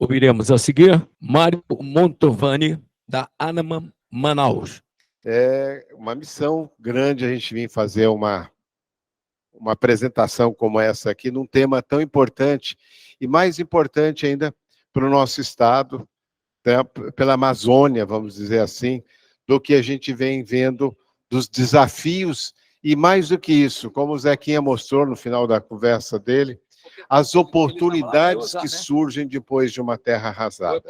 Ouviremos a seguir Mário Montovani, da Anaman, Manaus. É uma missão grande a gente vir fazer uma apresentação como essa aqui, num tema tão importante, e mais importante ainda para o nosso estado, pela Amazônia, vamos dizer assim, do que a gente vem vendo dos desafios, e mais do que isso, como o Zequinha mostrou no final da conversa dele, as oportunidades que surgem depois de uma terra arrasada.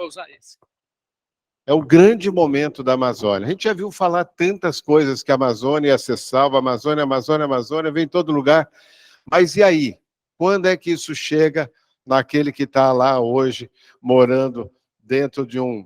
É o grande momento da Amazônia. A gente já viu falar tantas coisas que a Amazônia ia ser salva, Amazônia, Amazônia, Amazônia, vem em todo lugar. Mas e aí? Quando é que isso chega naquele que está lá hoje, morando dentro de um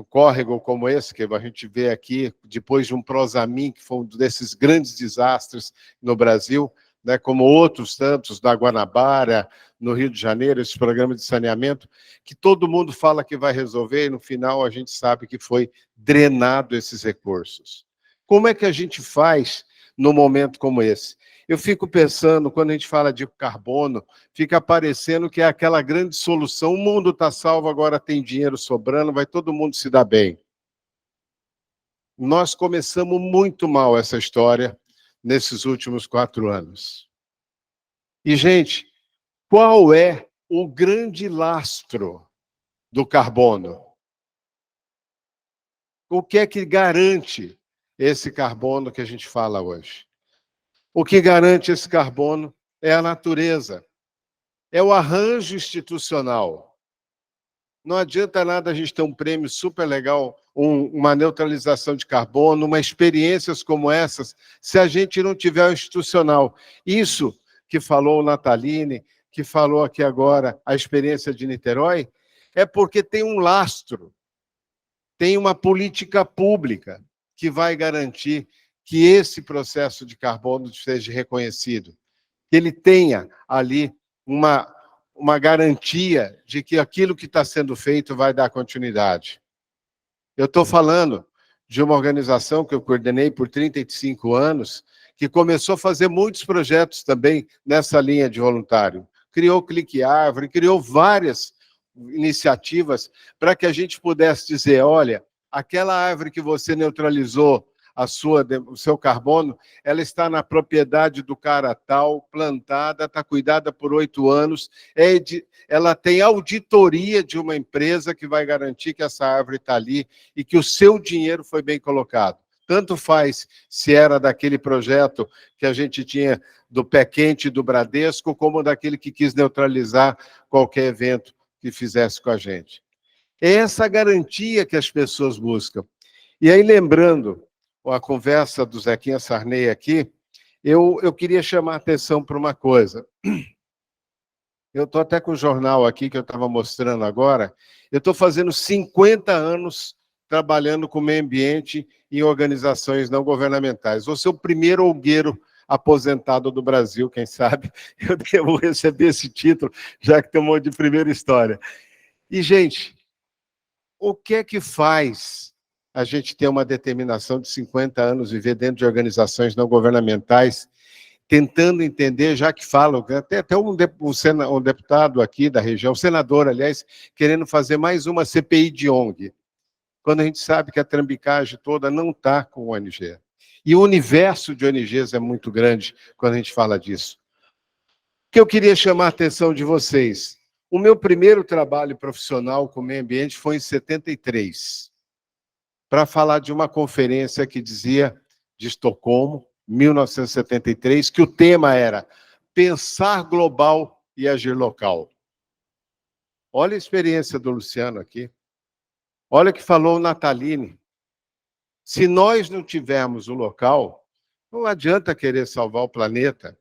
córrego como esse, que a gente vê aqui, depois de um Prosamin, que foi um desses grandes desastres no Brasil, né, como outros tantos, da Guanabara, no Rio de Janeiro, esse programa de saneamento, que todo mundo fala que vai resolver, e no final a gente sabe que foi drenado esses recursos. Como é que a gente faz num momento como esse? Eu fico pensando, quando a gente fala de carbono, fica parecendo que é aquela grande solução, o mundo está salvo, agora tem dinheiro sobrando, vai todo mundo se dar bem. Nós começamos muito mal essa história nesses últimos 4 anos. E, gente, qual é o grande lastro do carbono? O que é que garante esse carbono que a gente fala hoje? O que garante esse carbono é a natureza, é o arranjo institucional. Não adianta nada a gente ter um prêmio super legal, uma neutralização de carbono, experiências como essas, se a gente não tiver o institucional. Isso que falou o Nataline, que falou aqui agora a experiência de Niterói, é porque tem um lastro, tem uma política pública que vai garantir que esse processo de carbono seja reconhecido, que ele tenha ali uma garantia de que aquilo que está sendo feito vai dar continuidade. Eu estou falando de uma organização que eu coordenei por 35 anos, que começou a fazer muitos projetos também nessa linha de voluntário. Criou Clique Árvore, criou várias iniciativas para que a gente pudesse dizer, olha, aquela árvore que você neutralizou o seu carbono, ela está na propriedade do cara tal, plantada, está cuidada por 8 anos, ela tem auditoria de uma empresa que vai garantir que essa árvore está ali e que o seu dinheiro foi bem colocado. Tanto faz se era daquele projeto que a gente tinha do Pé Quente do Bradesco, como daquele que quis neutralizar qualquer evento que fizesse com a gente. É essa garantia que as pessoas buscam. E aí, lembrando a conversa do Zequinha Sarney aqui, eu queria chamar a atenção para uma coisa. Eu estou até com o jornal aqui que eu estava mostrando agora. Eu estou fazendo 50 anos trabalhando com o meio ambiente em organizações não governamentais. Vou ser o primeiro olgueiro aposentado do Brasil, quem sabe eu devo receber esse título, já que tem um monte de primeira história. E, gente, o que é que faz a gente ter uma determinação de 50 anos, viver dentro de organizações não governamentais, tentando entender, já que falam, até um deputado aqui da região, um senador, aliás, querendo fazer mais uma CPI de ONG, quando a gente sabe que a trambicagem toda não está com o ONG. E o universo de ONGs é muito grande quando a gente fala disso. O que eu queria chamar a atenção de vocês, o meu primeiro trabalho profissional com o meio ambiente foi em 73, para falar de uma conferência que dizia, de Estocolmo, 1973, que o tema era pensar global e agir local. Olha a experiência do Luciano aqui. Olha o que falou o Nataline. Se nós não tivermos o local, não adianta querer salvar o planeta.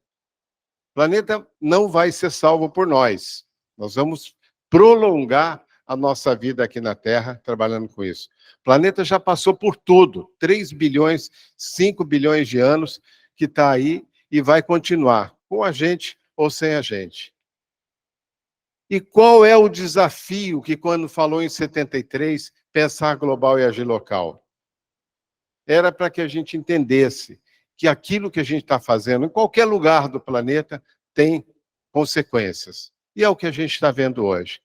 O planeta não vai ser salvo por nós. Nós vamos prolongar a nossa vida aqui na Terra trabalhando com isso. O planeta já passou por tudo, 3 bilhões, 5 bilhões de anos que está aí e vai continuar, com a gente ou sem a gente. E qual é o desafio que, quando falou em 73, pensar global e agir local? Era para que a gente entendesse que aquilo que a gente está fazendo, em qualquer lugar do planeta, tem consequências. E é o que a gente está vendo hoje.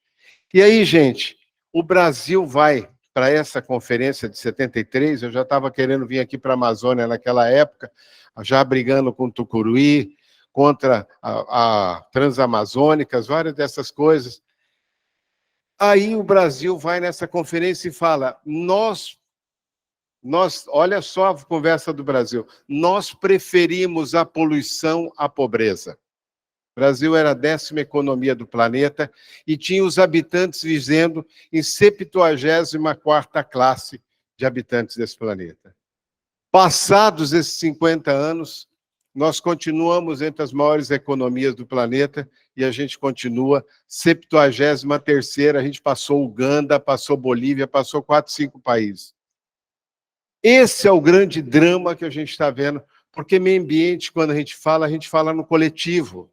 E aí, gente, o Brasil vai para essa conferência de 73, eu já estava querendo vir aqui para a Amazônia naquela época, já brigando com o Tucuruí, contra a Transamazônicas, várias dessas coisas. Aí o Brasil vai nessa conferência e fala, nós, olha só a conversa do Brasil, nós preferimos a poluição à pobreza. O Brasil era a 10ª economia do planeta e tinha os habitantes vivendo em 74ª classe de habitantes desse planeta. Passados esses 50 anos, nós continuamos entre as maiores economias do planeta e a gente continua 73ª, a gente passou Uganda, passou Bolívia, passou 4, 5 países. Esse é o grande drama que a gente está vendo, porque meio ambiente, quando a gente fala no coletivo.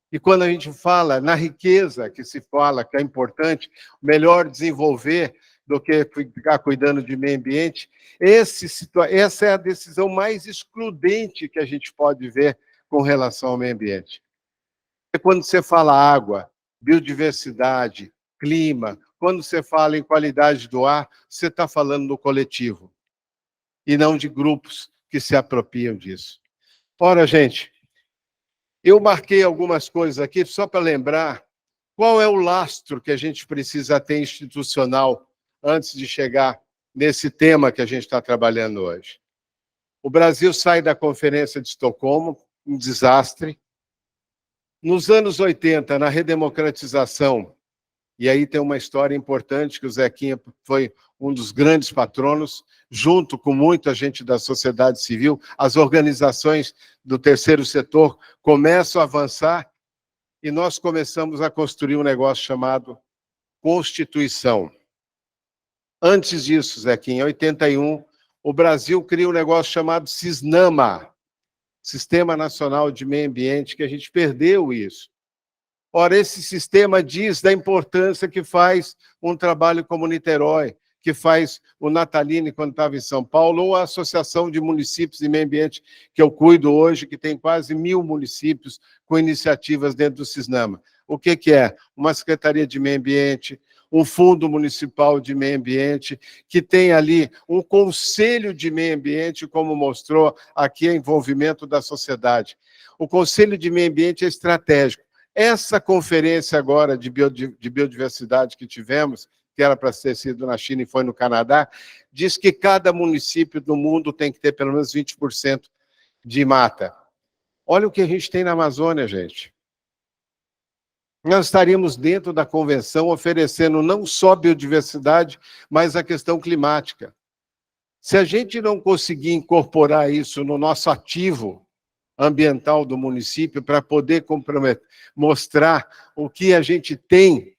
E quando a gente fala na riqueza, que se fala que é importante, melhor desenvolver do que ficar cuidando de meio ambiente, essa é a decisão mais excludente que a gente pode ver com relação ao meio ambiente. Quando você fala água, biodiversidade, clima, quando você fala em qualidade do ar, você está falando do coletivo, e não de grupos que se apropriam disso. Ora, gente, eu marquei algumas coisas aqui só para lembrar qual é o lastro que a gente precisa ter institucional antes de chegar nesse tema que a gente está trabalhando hoje. O Brasil sai da Conferência de Estocolmo, um desastre. Nos anos 80, na redemocratização, e aí tem uma história importante que o Zequinha foi um dos grandes patronos, junto com muita gente da sociedade civil, as organizações do terceiro setor começam a avançar e nós começamos a construir um negócio chamado Constituição. Antes disso, Zequinha, em 81, o Brasil cria um negócio chamado SISNAMA, Sistema Nacional de Meio Ambiente, que a gente perdeu isso. Ora, esse sistema diz da importância que faz um trabalho como Niterói, que faz o Natalini quando estava em São Paulo, ou a Associação de Municípios de Meio Ambiente, que eu cuido hoje, que tem quase 1000 municípios com iniciativas dentro do SISNAMA. O que é? Uma Secretaria de Meio Ambiente, um Fundo Municipal de Meio Ambiente, que tem ali um Conselho de Meio Ambiente, como mostrou aqui o envolvimento da sociedade. O Conselho de Meio Ambiente é estratégico. Essa conferência agora de biodiversidade que tivemos, que era para ter sido na China e foi no Canadá, diz que cada município do mundo tem que ter pelo menos 20% de mata. Olha o que a gente tem na Amazônia, gente. Nós estaríamos dentro da convenção oferecendo não só biodiversidade, mas a questão climática. Se a gente não conseguir incorporar isso no nosso ativo ambiental do município para poder mostrar o que a gente tem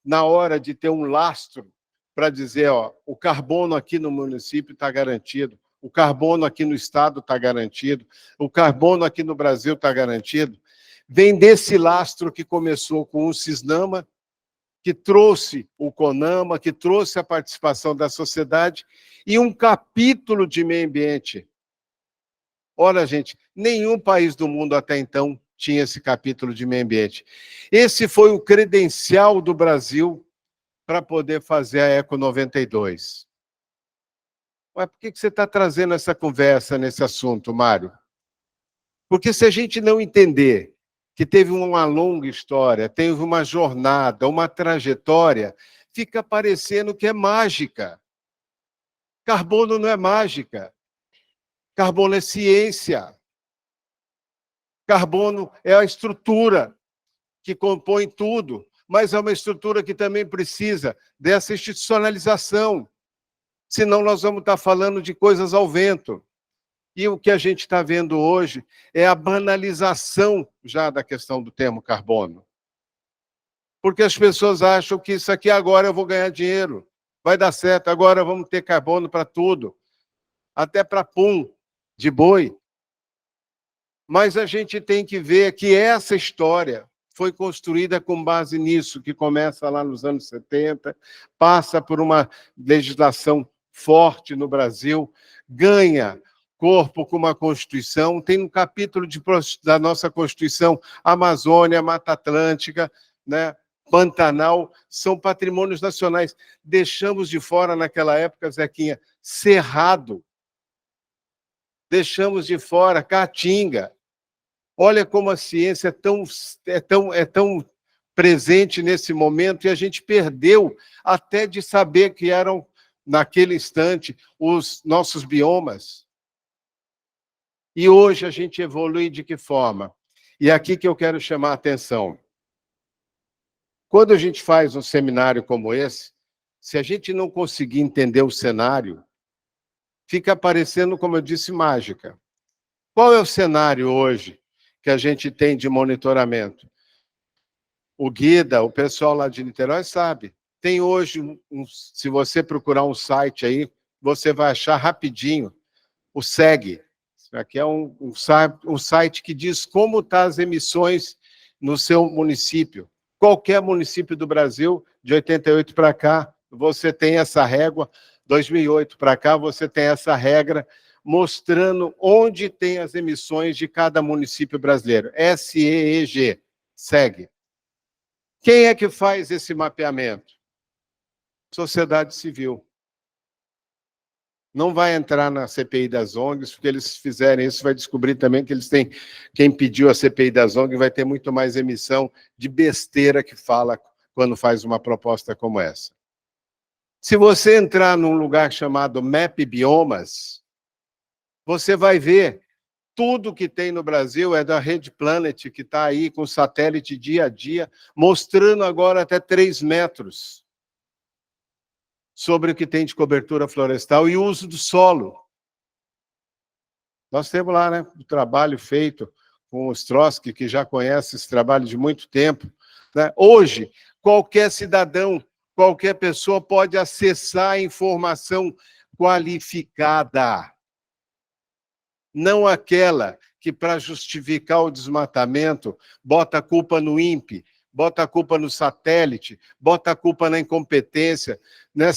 na hora de ter um lastro para dizer, ó, o carbono aqui no município está garantido, o carbono aqui no estado está garantido, o carbono aqui no Brasil está garantido, vem desse lastro que começou com o SISNAMA, que trouxe o CONAMA, que trouxe a participação da sociedade e um capítulo de meio ambiente. Ora, gente, nenhum país do mundo até então tinha esse capítulo de meio ambiente. Esse foi o credencial do Brasil para poder fazer a Eco 92. Mas por que você está trazendo essa conversa nesse assunto, Mário? Porque se a gente não entender que teve uma longa história, teve uma jornada, uma trajetória, fica parecendo que é mágica. Carbono não é mágica. Carbono é ciência. Carbono é a estrutura que compõe tudo, mas é uma estrutura que também precisa dessa institucionalização. Senão nós vamos estar falando de coisas ao vento. E o que a gente está vendo hoje é a banalização já da questão do termo carbono. Porque as pessoas acham que isso aqui agora eu vou ganhar dinheiro, vai dar certo, agora vamos ter carbono para tudo, até para pum de boi. Mas a gente tem que ver que essa história foi construída com base nisso, que começa lá nos anos 70, passa por uma legislação forte no Brasil, ganha corpo com uma Constituição, tem um capítulo da nossa Constituição, Amazônia, Mata Atlântica, né, Pantanal, são patrimônios nacionais. Deixamos de fora, naquela época, Zequinha, Cerrado. Deixamos de fora Caatinga. Olha como a ciência é tão presente nesse momento e a gente perdeu até de saber que eram, naquele instante, os nossos biomas. E hoje a gente evolui de que forma? E é aqui que eu quero chamar a atenção. Quando a gente faz um seminário como esse, se a gente não conseguir entender o cenário, fica parecendo, como eu disse, mágica. Qual é o cenário hoje que a gente tem de monitoramento? O Guida, o pessoal lá de Niterói sabe. Tem hoje, se você procurar um site aí, você vai achar rapidinho o SEG. Isso aqui é um site que diz como estão as emissões no seu município. Qualquer município do Brasil, de 88 para cá, você tem essa régua, 2008 para cá, você tem essa regra mostrando onde tem as emissões de cada município brasileiro. SEEG, SEG. Quem é que faz esse mapeamento? Sociedade civil. Não vai entrar na CPI das ONGs, porque eles fizerem isso, vai descobrir também que eles têm, quem pediu a CPI das ONGs vai ter muito mais emissão de besteira que fala quando faz uma proposta como essa. Se você entrar num lugar chamado Map Biomas, você vai ver tudo que tem no Brasil é da Rede Planet, que está aí com satélite dia a dia, mostrando agora até 3 metros sobre o que tem de cobertura florestal e o uso do solo. Nós temos lá, né, o trabalho feito com o Ostrowski, que já conhece esse trabalho de muito tempo, né? Hoje, qualquer cidadão, qualquer pessoa pode acessar a informação qualificada. Não aquela que, para justificar o desmatamento, bota a culpa no INPE, bota a culpa no satélite, bota a culpa na incompetência, né?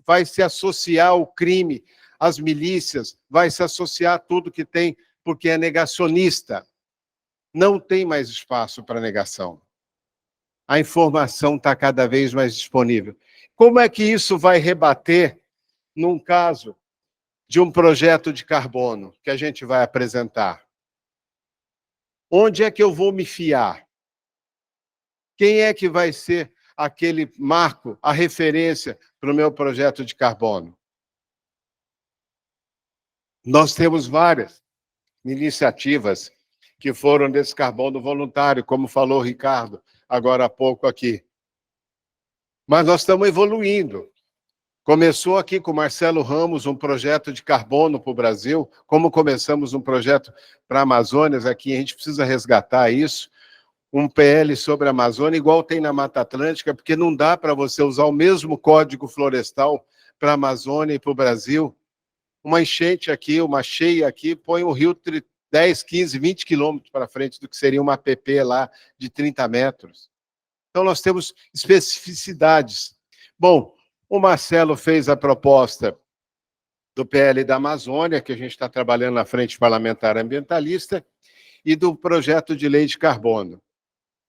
Vai se associar ao crime, às milícias, vai se associar a tudo que tem, porque é negacionista. Não tem mais espaço para negação. A informação está cada vez mais disponível. Como é que isso vai rebater num caso de um projeto de carbono que a gente vai apresentar? Onde é que eu vou me fiar? Quem é que vai ser aquele marco, a referência para o meu projeto de carbono? Nós temos várias iniciativas que foram desse carbono voluntário, como falou o Ricardo agora há pouco aqui. Mas nós estamos evoluindo. Começou aqui com o Marcelo Ramos um projeto de carbono para o Brasil, como começamos um projeto para a Amazônia, aqui a gente precisa resgatar isso, um PL sobre a Amazônia, igual tem na Mata Atlântica, porque não dá para você usar o mesmo código florestal para a Amazônia e para o Brasil. Uma enchente aqui, uma cheia aqui, põe o rio 10, 15, 20 quilômetros para frente do que seria uma APP lá de 30 metros. Então, nós temos especificidades. Bom, o Marcelo fez a proposta do PL da Amazônia, que a gente está trabalhando na Frente Parlamentar Ambientalista, e do projeto de lei de carbono.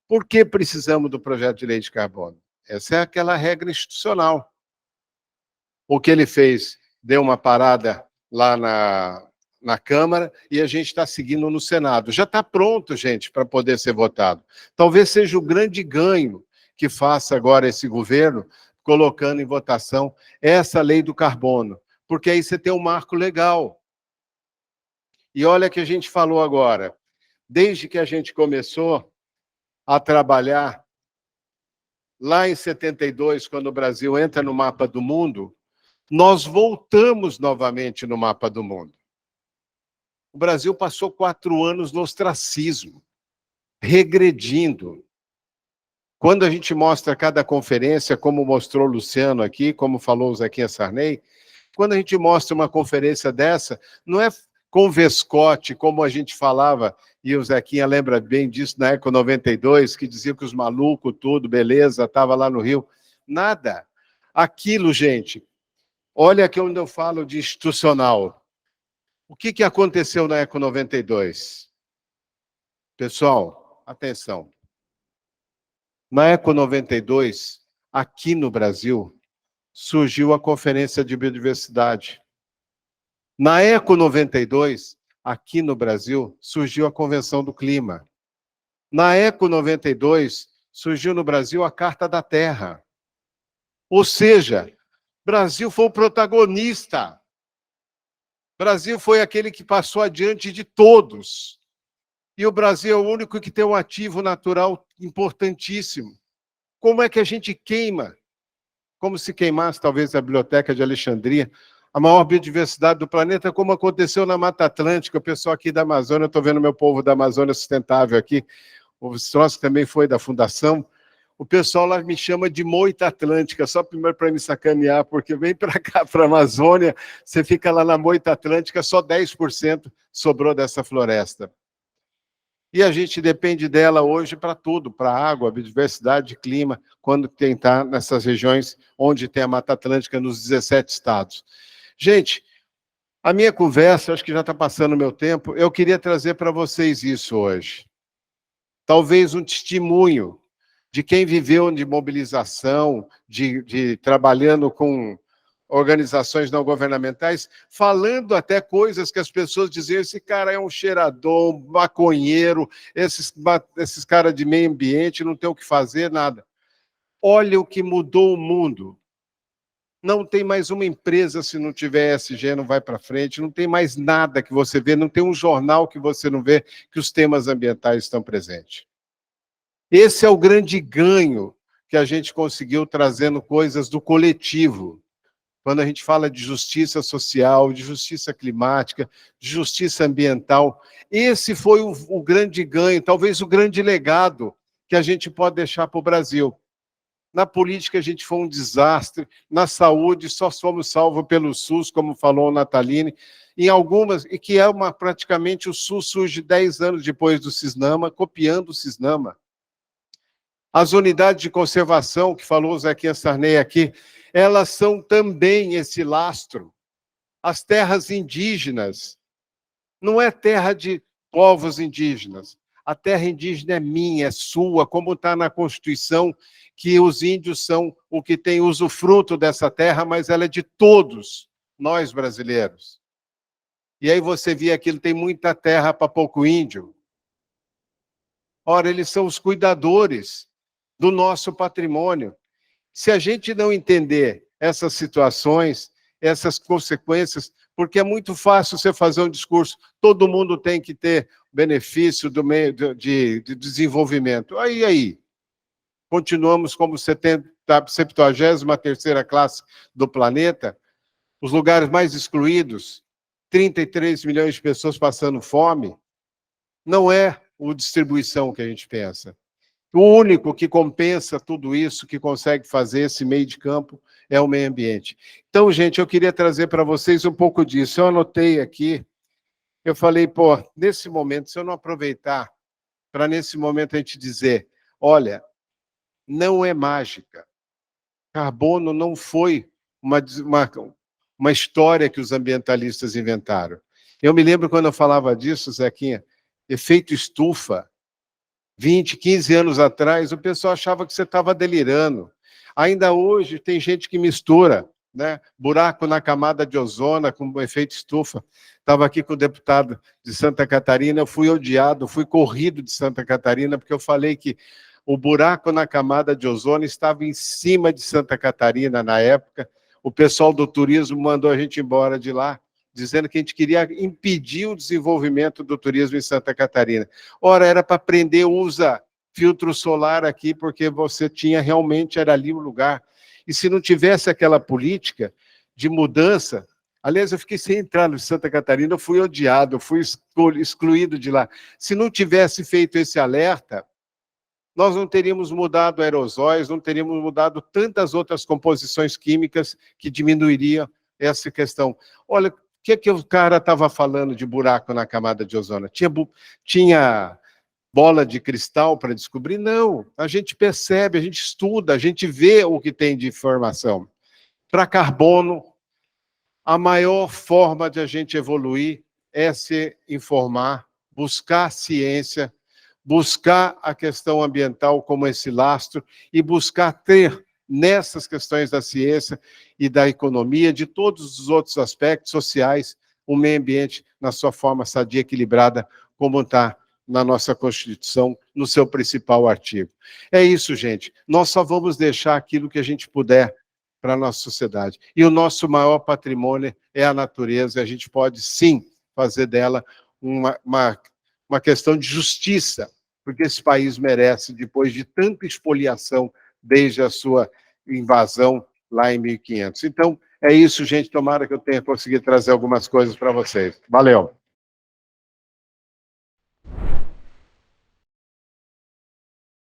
Por que precisamos do projeto de lei de carbono? Essa é aquela regra institucional. O que ele fez, deu uma parada lá na Câmara e a gente está seguindo no Senado. Já está pronto, gente, para poder ser votado. Talvez seja o grande ganho que faça agora esse governo, colocando em votação essa lei do carbono, porque aí você tem um marco legal. E olha que a gente falou agora, desde que a gente começou a trabalhar lá em 72, quando o Brasil entra no mapa do mundo, nós voltamos novamente no mapa do mundo. O Brasil passou 4 anos no ostracismo, regredindo. Quando a gente mostra cada conferência, como mostrou o Luciano aqui, como falou o Zequinha Sarney, quando a gente mostra uma conferência dessa, não é com vescote, como a gente falava, e o Zequinha lembra bem disso na Eco 92, que dizia que os malucos, tudo, beleza, estava lá no Rio. Nada. Aquilo, gente, olha aqui onde eu falo de institucional. O que aconteceu na Eco 92? Pessoal, atenção. Na Eco 92, aqui no Brasil, surgiu a Conferência de Biodiversidade. Na Eco 92, aqui no Brasil, surgiu a Convenção do Clima. Na Eco 92, surgiu no Brasil a Carta da Terra. Ou seja, Brasil foi o protagonista. Brasil foi aquele que passou adiante de todos. E o Brasil é o único que tem um ativo natural importantíssimo. Como é que a gente queima? Como se queimasse talvez a Biblioteca de Alexandria, a maior biodiversidade do planeta, como aconteceu na Mata Atlântica. O pessoal aqui da Amazônia, eu estou vendo meu povo da Amazônia Sustentável aqui, o sócio também foi da Fundação. O pessoal lá me chama de moita atlântica, só primeiro para me sacanear, porque vem para cá, para a Amazônia, você fica lá na moita atlântica, só 10% sobrou dessa floresta. E a gente depende dela hoje para tudo, para água, biodiversidade, clima, quando tem tá nessas regiões onde tem a Mata Atlântica, nos 17 estados. Gente, a minha conversa, acho que já está passando o meu tempo, eu queria trazer para vocês isso hoje. Talvez um testemunho de quem viveu de mobilização, de trabalhando com organizações não governamentais, falando até coisas que as pessoas diziam, esse cara é um cheirador, um maconheiro, esses caras de meio ambiente não tem o que fazer, nada. Olha o que mudou o mundo. Não tem mais uma empresa se não tiver ESG, não vai para frente, não tem mais nada que você vê, não tem um jornal que você não vê que os temas ambientais estão presentes. Esse é o grande ganho que a gente conseguiu trazendo coisas do coletivo. Quando a gente fala de justiça social, de justiça climática, de justiça ambiental, esse foi o grande ganho, talvez o grande legado que a gente pode deixar para o Brasil. Na política a gente foi um desastre, na saúde só fomos salvos pelo SUS, como falou o Nataline, em algumas, e que praticamente o SUS surge 10 anos depois do Cisnama, copiando o Cisnama. As unidades de conservação, que falou o Zequinha Sarney aqui, elas são também esse lastro. As terras indígenas, não é terra de povos indígenas. A terra indígena é minha, é sua, como está na Constituição, que os índios são o que tem usufruto dessa terra, mas ela é de todos nós brasileiros. E aí você vê aquilo, tem muita terra para pouco índio. Ora, eles são os cuidadores do nosso patrimônio. Se a gente não entender essas situações, essas consequências, porque é muito fácil você fazer um discurso, todo mundo tem que ter benefício do meio de desenvolvimento. Aí, continuamos como 73ª classe do planeta, os lugares mais excluídos, 33 milhões de pessoas passando fome, não é a distribuição que a gente pensa. O único que compensa tudo isso, que consegue fazer esse meio de campo, é o meio ambiente. Então, gente, eu queria trazer para vocês um pouco disso. Eu anotei aqui, eu falei, nesse momento, se eu não aproveitar para nesse momento a gente dizer, olha, não é mágica. Carbono não foi uma história que os ambientalistas inventaram. Eu me lembro quando eu falava disso, Zequinha, efeito estufa, 20, 15 anos atrás, o pessoal achava que você estava delirando. Ainda hoje tem gente que mistura, né? Buraco na camada de ozona com o efeito estufa. Estava aqui com o deputado de Santa Catarina, eu fui odiado, fui corrido de Santa Catarina, porque eu falei que o buraco na camada de ozônio estava em cima de Santa Catarina na época. O pessoal do turismo mandou a gente embora de lá, dizendo que a gente queria impedir o desenvolvimento do turismo em Santa Catarina. Ora, era para aprender, usa filtro solar aqui, porque você tinha realmente, era ali o lugar. E se não tivesse aquela política de mudança, aliás, eu fiquei sem entrar no Santa Catarina, eu fui odiado, eu fui excluído de lá. Se não tivesse feito esse alerta, nós não teríamos mudado aerosóis, não teríamos mudado tantas outras composições químicas que diminuiriam essa questão. Olha, o que o cara estava falando de buraco na camada de ozônio? Tinha bola de cristal para descobrir? Não, a gente percebe, a gente estuda, a gente vê o que tem de informação. Para carbono, a maior forma de a gente evoluir é se informar, buscar ciência, buscar a questão ambiental como esse lastro e buscar ter nessas questões da ciência e da economia, de todos os outros aspectos sociais, o meio ambiente na sua forma sadia e equilibrada, como está na nossa Constituição, no seu principal artigo. É isso, gente. Nós só vamos deixar aquilo que a gente puder para a nossa sociedade. E o nosso maior patrimônio é a natureza, e a gente pode, sim, fazer dela uma questão de justiça, porque esse país merece, depois de tanta expoliação desde a sua invasão lá em 1500. Então, é isso, gente. Tomara que eu tenha conseguido trazer algumas coisas para vocês. Valeu!